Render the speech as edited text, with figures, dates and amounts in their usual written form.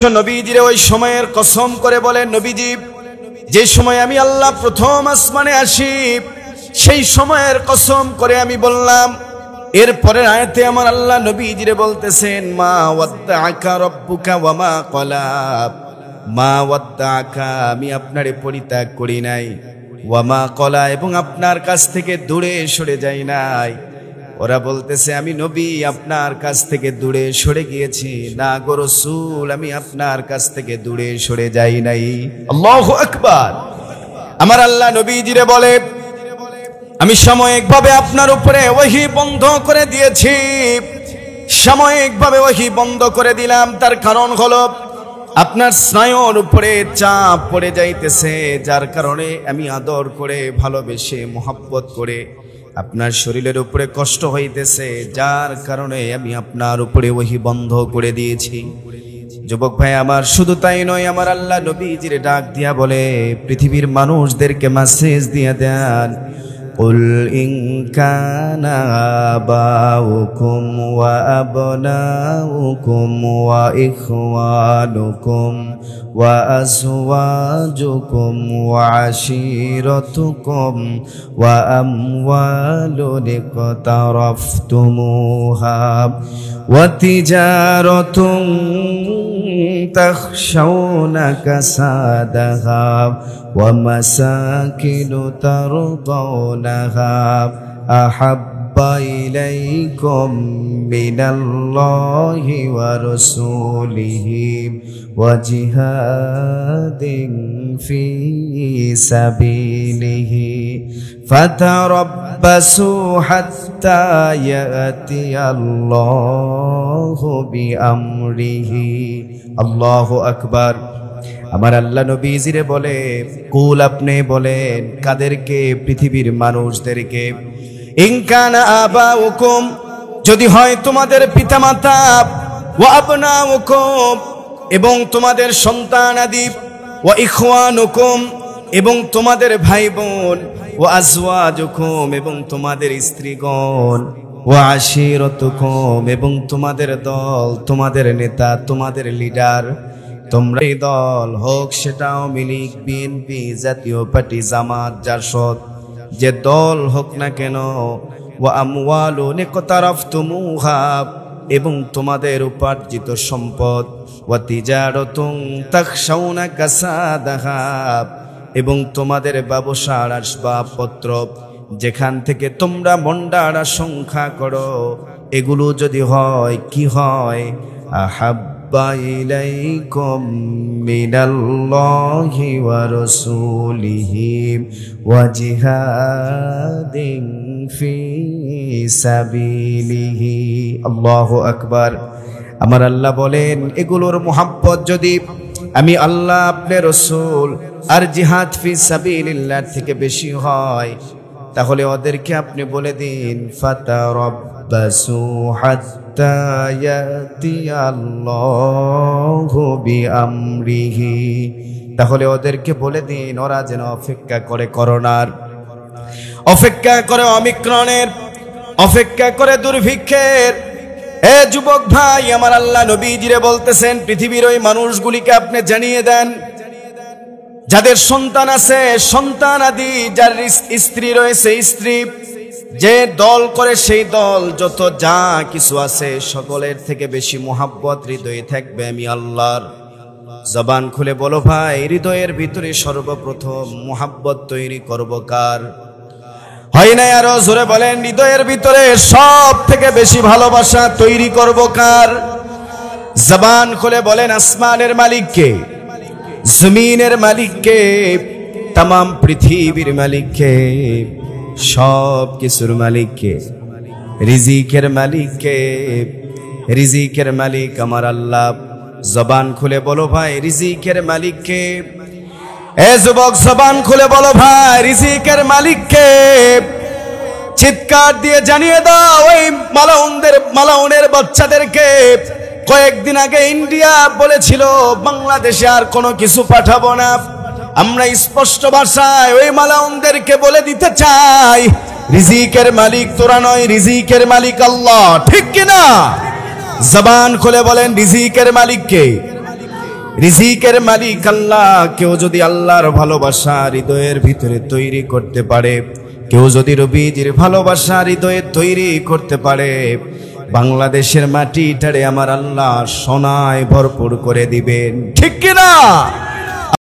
নবীজির ওই সময়ের কসম করে বলেন, নবীজি যে সময় আমি আল্লাহ প্রথম আসমানে আসি সেই সময়ের কসম করে আমি বললাম। এরপরে আয়াতে আমার আল্লাহ নবীজিরে বলতেছেন, মা ওয়াদ্দাআকা রাব্বুকা ওয়া মা ক্বালা, মা ওয়াদ্দাআকা, আমি আপনারে পরিত্যাগ করি নাই, ওয়া মা ক্বালা, এবং আপনার কাছ থেকে দূরে সরে যাই নাই। ওরা বলতেছে, আমি নবী আপনার কাছ থেকে দূরে সরে গিয়েছি। না গো রাসূল, আমি আপনার কাছ থেকে দূরে সরে যাই নাই। আল্লাহু আকবার। আমার আল্লাহ নবীজিরে বলে, আমি সাময়িকভাবে আপনার উপরে ওহী বন্ধ করে দিয়েছি, সাময়িকভাবে ওহী বন্ধ করে দিলাম। তার কারণ হলো আপনার স্নায়ুর উপরে চাপ পড়ে যাইতেছে, যার কারণে আমি আদর করে ভালোবেসে মোহাব্বত করে আপনার শরীরের উপরে কষ্ট হইতেছে, যার কারণে আমি আপনার উপরে ওহী বন্ধ করে দিয়েছি। যুবক ভাই আমার, শুধু তাই নয়, আমার আল্লাহ নবীজির ডাক দিয়া বলে, পৃথিবীর মানুষদেরকে মেসেজ দিয়ে দেন, কুল ইন কানা আবাউকুম ওয়া আবনাউকুম ওয়া ইখওয়ানুকুম ওয়া আজওয়াজুকুম ওয়া আশীরাতুকুম ওয়া আমওয়ালুন ইকতারাফতুমুহা ওয়া তিজারাতুন তাখশাউনা কাসাদাহা ওয়া মাসাকিনু তারদাউনাহা আহাব্বা ইলাইকুম মিনাল্লাহি ওয়া রাসূলিহি ওয়া জিহাদিন ফি সাবিলিহি ফাতারাব্বাসু হাত্তা ইয়াতিয়াল্লাহু বিআমরিহি। আল্লাহু আকবার। আমার আল্লাহ নবীজিরে বলে, কুল, আপনি বলেন, কাদেরকে? পৃথিবীর মানুষদেরকে। ইন কানা আবাউকুম, যদি হয় তোমাদের পিতামাতা, ওয়া আবনাউকুম, এবং তোমাদের সন্তানাদি, ওয়া ইখওয়ানুকুম, এবং তোমাদের ভাই বোন, ওয়া আজওয়াজুকুম, এবং তোমাদের স্ত্রীগণ, ওয়া আশীরাতুকুম, এবং তোমাদের দল, তোমাদের নেতা, তোমাদের লিডার। তোমরা এই দল হোক সেটা আওয়ামী লীগ, বিএনপি, জাতীয় পার্টি, জামাত, জাসদ, যে দল হোক না কেন, ওয়া আমওয়ালুন ইকতারাফতুমুহা, এবং তোমাদের উপার্জিত সম্পদ, ওয়া তিজারাতুন তাখশাউনা কাসাদাহা, এবং তোমাদের ব্যবসার আসবাবপত্র, যেখান থেকে তোমরা মন্ডার আশঙ্কা করো, এগুলো যদি হয়, কি হয়? আহাব্বা ইলাইকুম মিনাল্লাহি ওয়া রাসূলিহি ওয়া জিহাদিন ফি সাবিলিহি। আল্লাহু আকবার। আমার আল্লাহ বলেন, এগুলোর মুহাব্বত যদি আমি আল্লাহ, আপনার রাসূল আর জিহাদ ফি সাবিলিল্লাহ থেকে বেশি হয়, তাহলে ওদেরকে আপনি বলে দিন, ফাতারাব্বাসু হাত্তা ইয়াতিয়াল্লাহু বিআমরিহি। তাহলে ওদেরকে বলে দিন, ওরা যেন অপেক্ষা করে করোনার, অপেক্ষা করে অমিক্রণের, অপেক্ষা করে দুর্ভিক্ষের। এ যুবক ভাই, আমার আল্লাহ নবীজিরে বলতেছেন, পৃথিবীর ওই মানুষগুলিকে আপনি জানিয়ে দেন, যাদের সন্তান আছে সন্তান আদি, যার স্ত্রী রয়েছে স্ত্রী, যে দল করে সেই দল, যত যা কিছু আছে সকলের থেকে বেশি মোহাব্বত হৃদয়ে থাকবে আমি আল্লাহর। জবান খুলে বলো ভাই, হৃদয়ের ভিতরে সর্বপ্রথম মোহাব্বত তৈরি করব কার? হয় না? আরো জোরে বলেন, হৃদয়ের ভিতরে সব থেকে বেশি ভালোবাসা তৈরি করব কার? জবান খুলে বলেন, আসমানের মালিককে, জমিনের মালিককে, तमाम পৃথিবীর মালিককে, সব কিছুর মালিককে, রিজিকের মালিককে। রিজিকের মালিক আমার আল্লাহ। জবান খুলে বলো ভাই, রিজিকের মালিককে। এ যুবক, জবান খুলে বলো ভাই, রিজিকের মালিককে। চিৎকার দিয়ে জানিয়ে দাও ওই মালাউনের বাচ্চাদেরকে। কয়েকদিন আগে ইন্ডিয়া বলেছিল বাংলাদেশে আর কোনো কিছু পাঠাবো না। আমরা স্পষ্ট ভাষায় ওই মালাউনদেরকে বলে দিতে চাই, রিজিকের মালিক তোরা নয়, রিজিকের মালিক আল্লাহ। ঠিক কিনা? জবান খুলে বলেন, রিজিকের মালিক কে? রিজিকের মালিক আল্লাহ। কেউ যদি আল্লাহর ভালোবাসা হৃদয়ের ভিতরে তৈরি করতে পারে, কেউ যদি নবীজির ভালোবাসা হৃদয়ে তৈরি করতে পারে, বাংলাদেশের মাটিটারে আমার আল্লাহ সোনায় ভরপুর করে দিবেন। ঠিক কিনা?